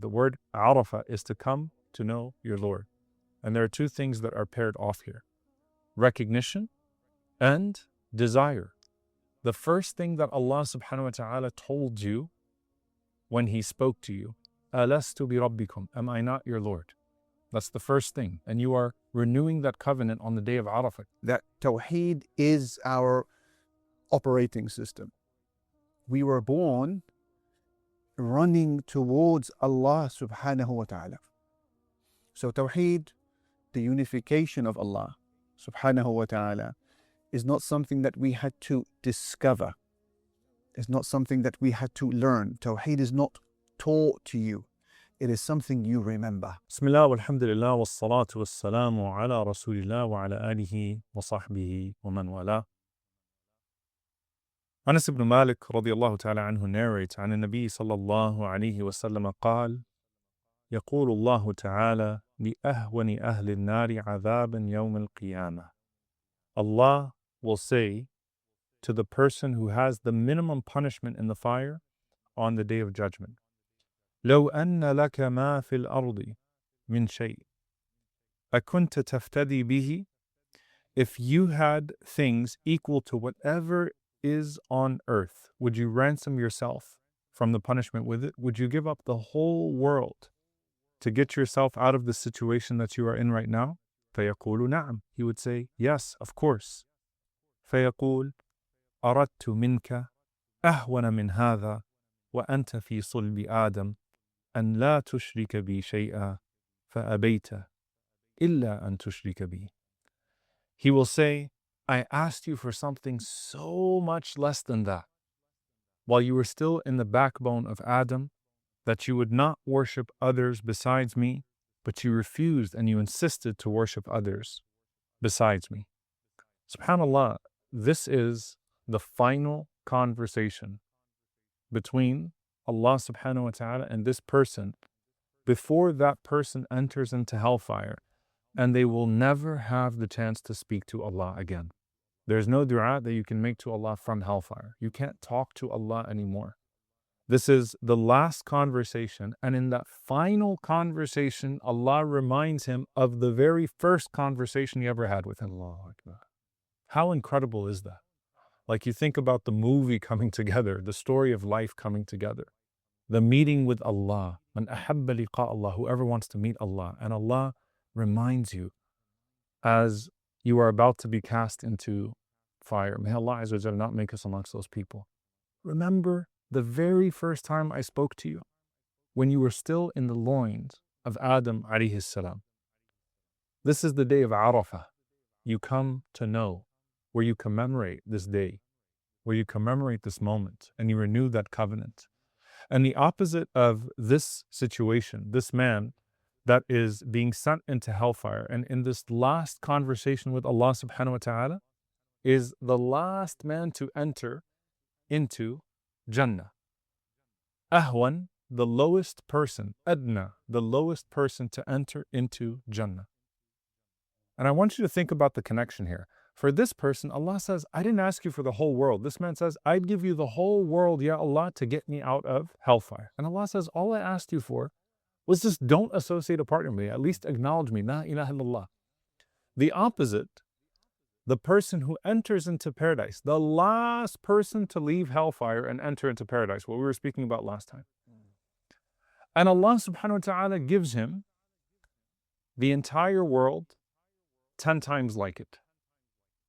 The word Arafah is to come to know your Lord. And there are two things that are paired off here: recognition and desire. The first thing that Allah subhanahu wa ta'ala told you when He spoke to you, Alastu bi rabbikum, am I not your Lord? That's the first thing. And you are renewing that covenant on the day of Arafah. That Tawheed is our operating system. We were born running towards Allah subhanahu wa ta'ala. So Tawheed, the unification of Allah subhanahu wa ta'ala, is not something that we had to discover. It's not something that we had to learn. Tawheed is not taught to you. It is something you remember. Bismillah walhamdulillah wassalatu wassalamu ala rasulillah wa ala alihi wa sahbihi wa man wala. Anas ibn Malik radiyallahu ta'ala anhu narrates عن النبي صلى الله عليه وسلم قال يقول الله تعالى لأهون أهل النار عذابا يوم القيامة. Allah will say to the person who has the minimum punishment in the fire on the day of judgment, لو أن لك ما في الأرض من شيء أكنت تفتدي به. If you had things equal to whatever is on earth, would you ransom yourself from the punishment with it? Would you give up the whole world to get yourself out of the situation that you are in right now? فيقول نعم. He would say, yes, of course. فيقول أردت منك أهون من هذا وأنت في صلب آدم أن لا تشرك بي شيئا فأبيت إلا أن تشرك بي. He will say, I asked you for something so much less than that, while you were still in the backbone of Adam, that you would not worship others besides me, but you refused and you insisted to worship others besides me. SubhanAllah, this is the final conversation between Allah subhanahu wa ta'ala and this person before that person enters into hellfire, and they will never have the chance to speak to Allah again. There's no dua that you can make to Allah from hellfire. You can't talk to Allah anymore. This is the last conversation, and in that final conversation, Allah reminds him of the very first conversation he ever had with him. Allahu Akbar. How incredible is that? Like, you think about the movie coming together, the story of life coming together, the meeting with Allah. Man ahabba liqa Allah, whoever wants to meet Allah, and Allah reminds you as you are about to be cast into fire. May Allah Azza wa Jalla not make us amongst those people. Remember the very first time I spoke to you, when you were still in the loins of Adam alayhi salam. This is the day of Arafah. You come to know, where you commemorate this day, where you commemorate this moment, and you renew that covenant. And the opposite of this situation, this man that is being sent into hellfire, and in this last conversation with Allah subhanahu wa ta'ala, is the last man to enter into Jannah. Ahwan, the lowest person. Adna, the lowest person to enter into Jannah. And I want you to think about the connection here. For this person, Allah says, I didn't ask you for the whole world. This man says, I'd give you the whole world, Ya Allah, to get me out of hellfire. And Allah says, all I asked you for was just don't associate a partner with me. At least acknowledge me. La ilaha illallah. The opposite, the person who enters into paradise, the last person to leave hellfire and enter into paradise, what we were speaking about last time. And Allah subhanahu wa ta'ala gives him the entire world 10 times like it.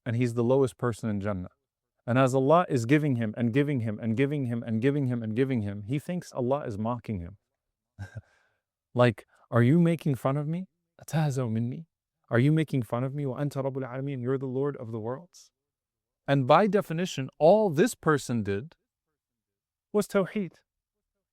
And he's the lowest person in Jannah. And as Allah is giving him and giving him and giving him and giving him and giving him, he thinks Allah is mocking him. Like, are you making fun of me? أَتَهْزَوْ مِنِّي? Are you making fun of me? وَأَنْتَ رَبُّ الْعَالَمِينَ, you're the Lord of the worlds. And by definition, all this person did was tawheed.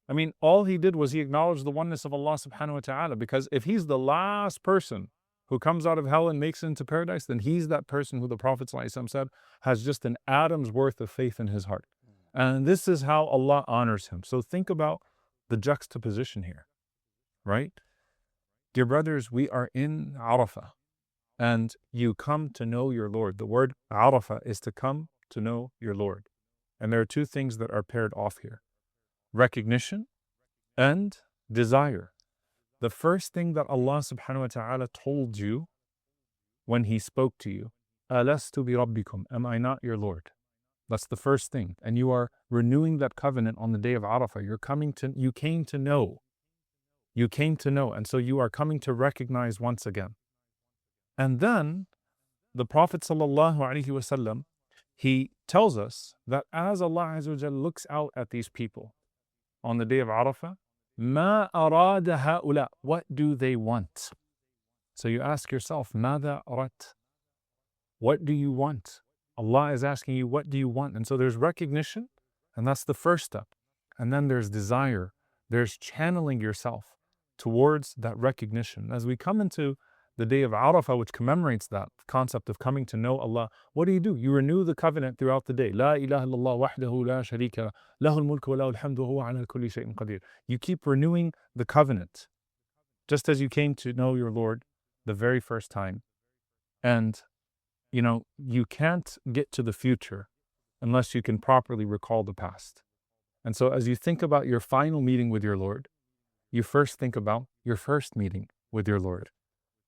I mean, all he did was he acknowledged the oneness of Allah subhanahu wa ta'ala, because if he's the last person who comes out of hell and makes it into paradise, then he's that person who the Prophet ﷺ said has just an atom's worth of faith in his heart. And this is how Allah honors him. So think about the juxtaposition here, right? Dear brothers, we are in Arafah, and you come to know your Lord. The word Arafah is to come to know your Lord. And there are two things that are paired off here: recognition and desire. The first thing that Allah subhanahu wa ta'ala told you when He spoke to you, Alastu bi rabbikum, am I not your Lord? That's the first thing. And you are renewing that covenant on the day of Arafah. You came to know. You came to know. And so you are coming to recognize once again. And then the Prophet sallallahu alaihi wasallam, he tells us that as Allah Azza wa Jalla looks out at these people on the day of Arafah, ما أراد هؤلاء, what do they want? So you ask yourself, ماذا أردت? What do you want? Allah is asking you, what do you want? And so there's recognition, and that's the first step. And then there's desire. There's channeling yourself towards that recognition. As we come into the day of Arafah, which commemorates that concept of coming to know Allah, what do? You renew the covenant throughout the day. La ilaha illallah wahdahu la sharika lahul mulku wa lahul hamdu huwa ala kulli shay'in qadir. You keep renewing the covenant, just as you came to know your Lord the very first time. And you can't get to the future unless you can properly recall the past. And so as you think about your final meeting with your Lord, you first think about your first meeting with your Lord.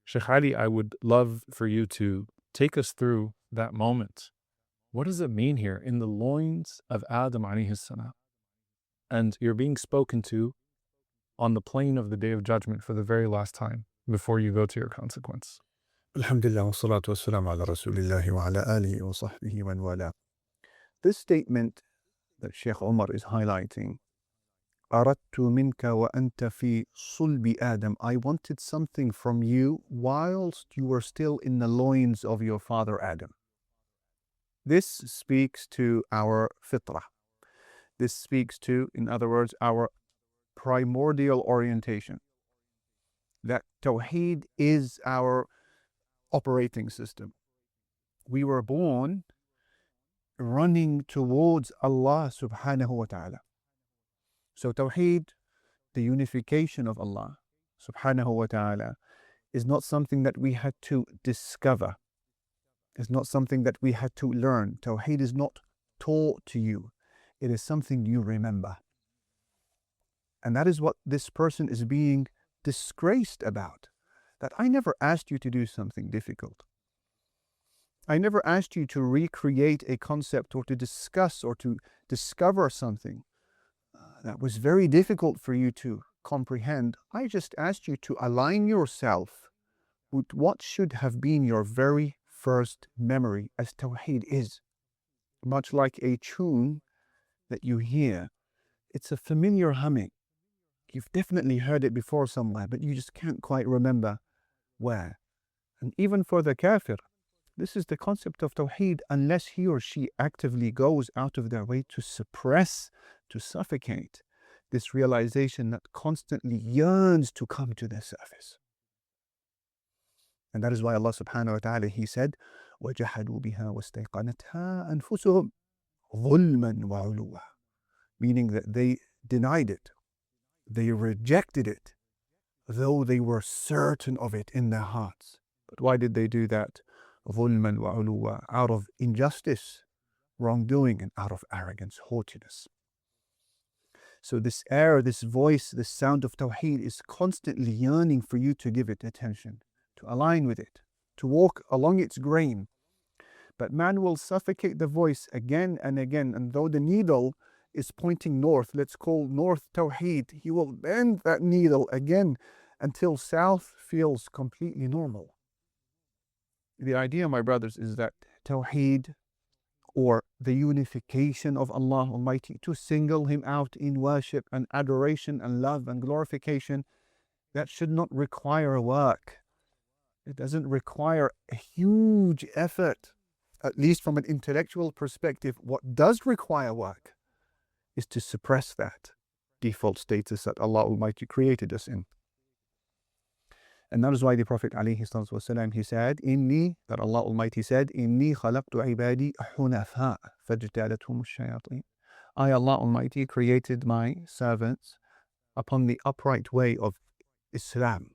Sheikh Ali, I would love for you to take us through that moment. What does it mean here in the loins of Adam alayhi salam? And you're being spoken to on the plane of the Day of Judgment for the very last time before you go to your consequence. Alhamdulillah wa salatu wa salam ala Rasulillahi wa ala alihi wa sahbihi wa wala. This statement that Sheikh Omar is highlighting, Aradtu minka wa anta fi sulbi Adam, I wanted something from you whilst you were still in the loins of your father Adam. This speaks to our fitrah. This speaks to, in other words, our primordial orientation. That Tawheed is our operating system. We were born running towards Allah subhanahu wa ta'ala. So Tawheed, the unification of Allah subhanahu wa ta'ala, is not something that we had to discover. It's not something that we had to learn. Tawheed is not taught to you. It is something you remember. And that is what this person is being disgraced about. That I never asked you to do something difficult. I never asked you to recreate a concept or to discuss or to discover something that was very difficult for you to comprehend. I just asked you to align yourself with what should have been your very first memory, as Tawheed is. Much like a tune that you hear, it's a familiar humming. You've definitely heard it before somewhere, but you just can't quite remember where. And even for the kafir, this is the concept of Tawheed, unless he or she actively goes out of their way to suppress, to suffocate this realization that constantly yearns to come to the surface. And that is why Allah subhanahu wa ta'ala, He said, وَجَحَدُوا بِهَا وَاسْتَيْقَنَتْهَا أَنفُسُهُمْ ظُلْمًا وَعُلُوًّا, meaning that they denied it, they rejected it, though they were certain of it in their hearts. But why did they do that? ظُلْمًا وَعُلُوًّا, out of injustice, wrongdoing, and out of arrogance, haughtiness. So this air, this voice, this sound of Tawheed is constantly yearning for you to give it attention, to align with it, to walk along its grain. But man will suffocate the voice again and again, and though the needle is pointing north, let's call north Tawheed, he will bend that needle again until south feels completely normal. The idea, my brothers, is that Tawheed, or the unification of Allah Almighty, to single Him out in worship and adoration and love and glorification, that should not require work. It doesn't require a huge effort, at least from an intellectual perspective. What does require work is to suppress that default status that Allah Almighty created us in. And that is why the Prophet ﷺ, he said, Inni, that Allah Almighty said, Inni khalaqtu ibadi hunafa fajtalathum shayateen. I, Allah Almighty, created my servants upon the upright way of Islam,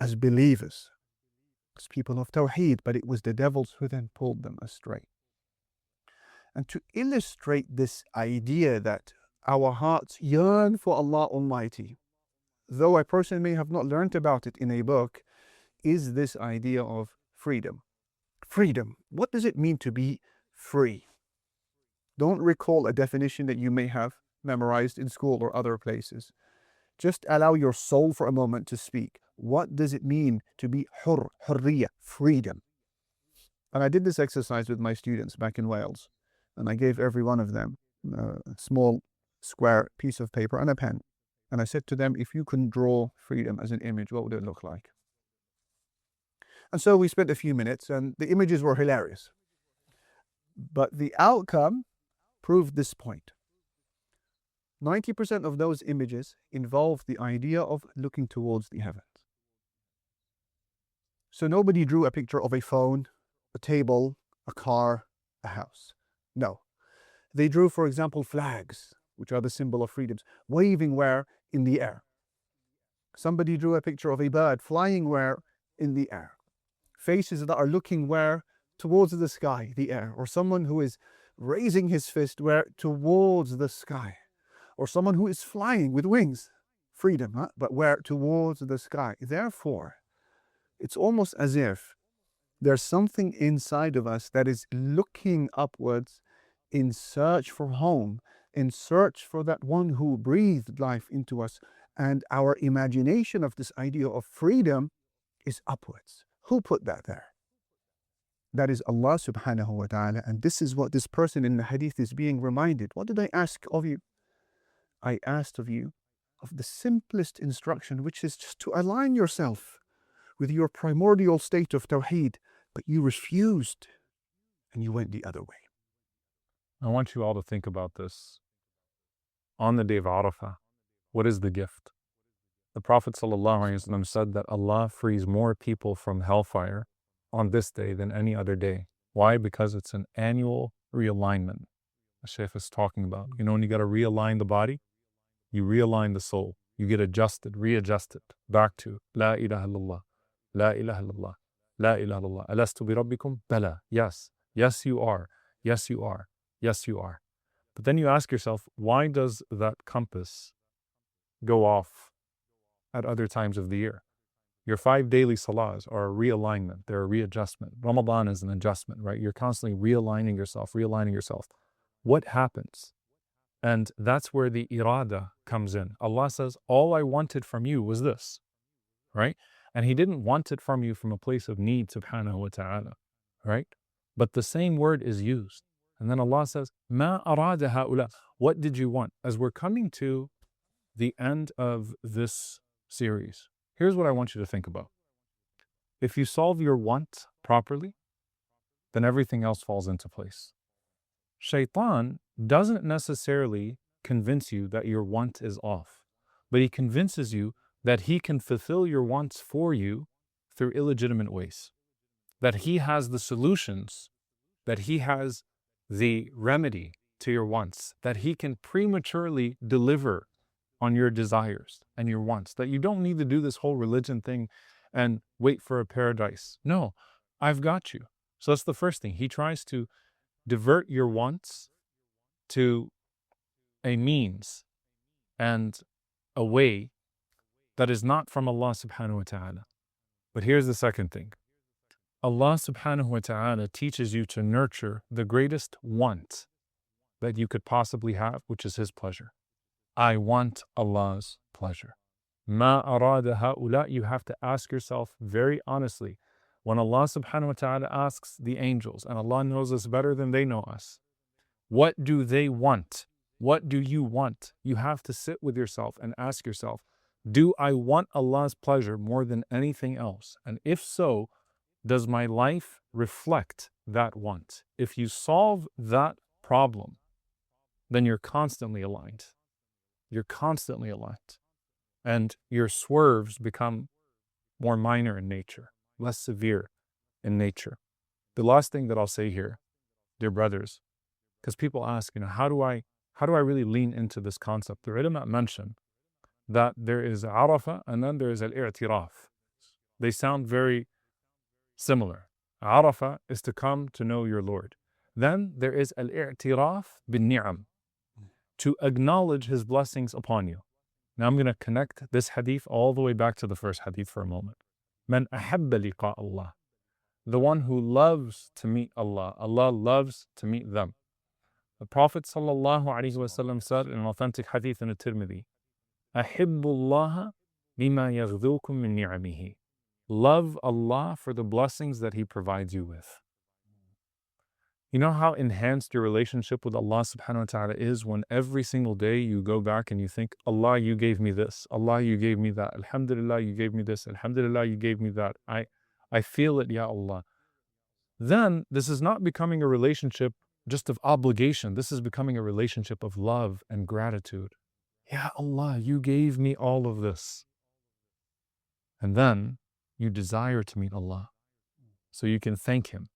as believers, as people of Tawheed, but it was the devils who then pulled them astray. And to illustrate this idea that our hearts yearn for Allah Almighty, though a person may have not learned about it in a book, is this idea of freedom. Freedom. What does it mean to be free? Don't recall a definition that you may have memorized in school or other places. Just allow your soul for a moment to speak. What does it mean to be hurriya, freedom? And I did this exercise with my students back in Wales, and I gave every one of them a small square piece of paper and a pen. And I said to them, if you can draw freedom as an image, what would it look like? And so we spent a few minutes, and the images were hilarious. But the outcome proved this point. 90% of those images involved the idea of looking towards the heavens. So nobody drew a picture of a phone, a table, a car, a house. No. They drew, for example, flags, which are the symbol of freedoms, waving where? In the air. Somebody drew a picture of a bird flying where? In the air. Faces that are looking where? Towards the sky, the air. Or someone who is raising his fist where? Towards the sky. Or someone who is flying with wings. Freedom, huh? But where? Towards the sky. Therefore, it's almost as if there's something inside of us that is looking upwards in search for home, in search for that one who breathed life into us. And our imagination of this idea of freedom is upwards. Who put that there? That is Allah subhanahu wa ta'ala. And this is what this person in the hadith is being reminded. What did I ask of you? I asked of you of the simplest instruction, which is just to align yourself with your primordial state of tawheed, but you refused and you went the other way. I want you all to think about this. On the day of Arafah, what is the gift? The Prophet ﷺ said that Allah frees more people from hellfire on this day than any other day. Why? Because it's an annual realignment. The Shaykh is talking about. You know, when you got to realign the body, you realign the soul. You get adjusted, readjusted back to La ilaha illallah, La ilaha illallah, La ilaha illallah. Alastu bi rabbikum? Bala. Yes. Yes, you are. Yes, you are. Yes, you are. But then you ask yourself, why does that compass go off at other times of the year? Your 5 daily salahs are a realignment. They're a readjustment. Ramadan is an adjustment, right? You're constantly realigning yourself, realigning yourself. What happens? And that's where the irada comes in. Allah says, all I wanted from you was this, right? And He didn't want it from you from a place of need, subhanahu wa ta'ala, right? But the same word is used. And then Allah says, Ma arada ha'ula. What did you want? As we're coming to the end of this series, here's what I want you to think about. If you solve your want properly, then everything else falls into place. Shaitan doesn't necessarily convince you that your want is off, but he convinces you that he can fulfill your wants for you through illegitimate ways, that he has the solutions, that he has the remedy to your wants, that he can prematurely deliver on your desires and your wants, that you don't need to do this whole religion thing and wait for a paradise. No, I've got you. So that's the first thing. He tries to divert your wants to a means and a way that is not from Allah subhanahu wa ta'ala. But here's the second thing. Allah subhanahu wa ta'ala teaches you to nurture the greatest want that you could possibly have, which is His pleasure. I want Allah's pleasure. Ma arada ha'ula. You have to ask yourself very honestly, when Allah subhanahu wa ta'ala asks the angels, and Allah knows us better than they know us, what do they want? What do you want? You have to sit with yourself and ask yourself, do I want Allah's pleasure more than anything else? And if so, does my life reflect that want? If you solve that problem, then you're constantly aligned. You're constantly aligned. And your swerves become more minor in nature, less severe in nature. The last thing that I'll say here, dear brothers, because people ask, how do I really lean into this concept? The ulama mention that there is Arafah and then there is al-i'tiraf. They sound very similar. Arafah is to come to know your Lord. Then there is al-i'tiraf bin ni'am, to acknowledge His blessings upon you. Now I'm going to connect this hadith all the way back to the first hadith for a moment. Man ahabba liqa Allah. The one who loves to meet Allah. Allah loves to meet them. The Prophet ﷺ said in an authentic hadith in the Tirmidhi, Ahibbu Allah bima yaghdukum min ni'amihi. Love Allah for the blessings that He provides you with. You know how enhanced your relationship with Allah subhanahu wa ta'ala is when every single day you go back and you think, Allah, you gave me this. Allah, you gave me that. Alhamdulillah, you gave me this. Alhamdulillah, you gave me that. I feel it, Ya Allah. Then this is not becoming a relationship just of obligation. This is becoming a relationship of love and gratitude. Ya Allah, you gave me all of this. And then you desire to meet Allah so you can thank Him.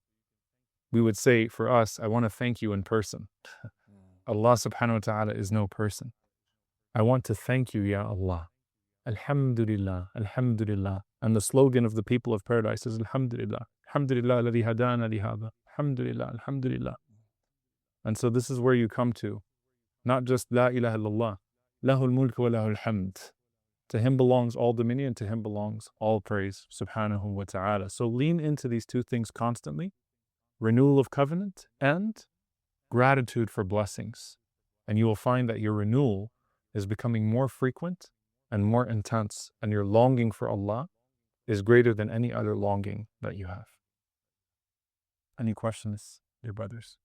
We would say for us, I want to thank you in person. Allah subhanahu wa ta'ala is no person. I want to thank you, Ya Allah. Alhamdulillah, Alhamdulillah. And the slogan of the people of paradise is Alhamdulillah. Alhamdulillah alladhi hadana li hadha. Alhamdulillah, Alhamdulillah. And so this is where you come to. Not just La ilaha illallah. Lahul mulk wa lahul hamd. To Him belongs all dominion, to Him belongs all praise, subhanahu wa ta'ala. So lean into these two things constantly. Renewal of covenant and gratitude for blessings. And you will find that your renewal is becoming more frequent and more intense, and your longing for Allah is greater than any other longing that you have. Any questions, dear brothers?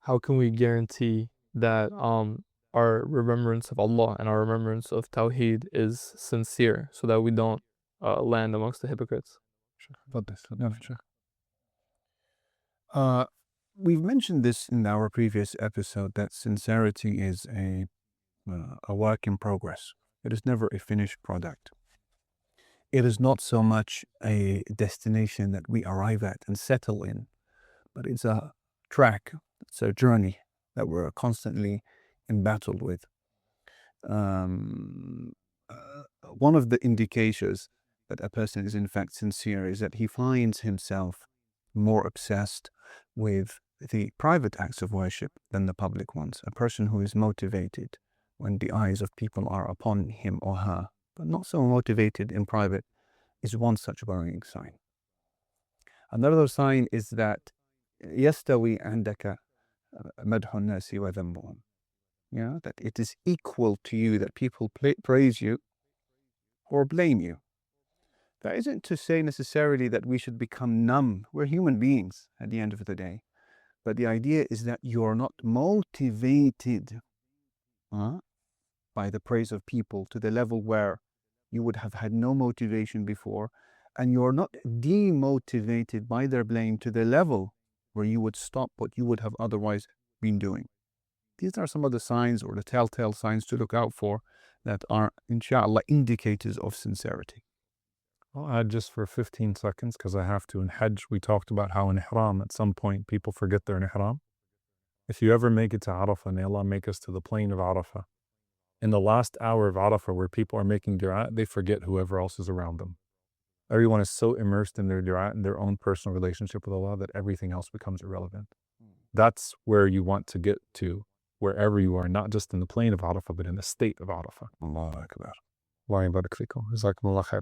How can we guarantee that our remembrance of Allah and our remembrance of Tawheed is sincere so that we don't land amongst the hypocrites? We've mentioned this in our previous episode, that sincerity is a work in progress. It is never a finished product. It is not so much a destination that we arrive at and settle in, but it's a track, it's a journey that we're constantly in battle with. One of the indicators that a person is in fact sincere is that he finds himself more obsessed with the private acts of worship than the public ones. A person who is motivated when the eyes of people are upon him or her, but not so motivated in private, is one such worrying sign. Another sign is that يستوي عندك مدح الناس وذمهم. That it is equal to you that people praise you or blame you. That isn't to say necessarily that we should become numb. We're human beings at the end of the day. But the idea is that you're not motivated by the praise of people to the level where you would have had no motivation before, and you're not demotivated by their blame to the level where you would stop what you would have otherwise been doing. These are some of the signs or the telltale signs to look out for that are, inshallah, indicators of sincerity. I'll add just for 15 seconds because I have to. In Hajj, we talked about how in Ihram, at some point, people forget their Ihram. If you ever make it to Arafah, may Allah make us to the plain of Arafah. In the last hour of Arafah, where people are making dua, they forget whoever else is around them. Everyone is so immersed in their dua and their own personal relationship with Allah that everything else becomes irrelevant. That's where you want to get to, wherever you are, not just in the plain of Arafah, but in the state of Arafah. Allahu Akbar. Allah yabarak fikum. Jazakumullah khair.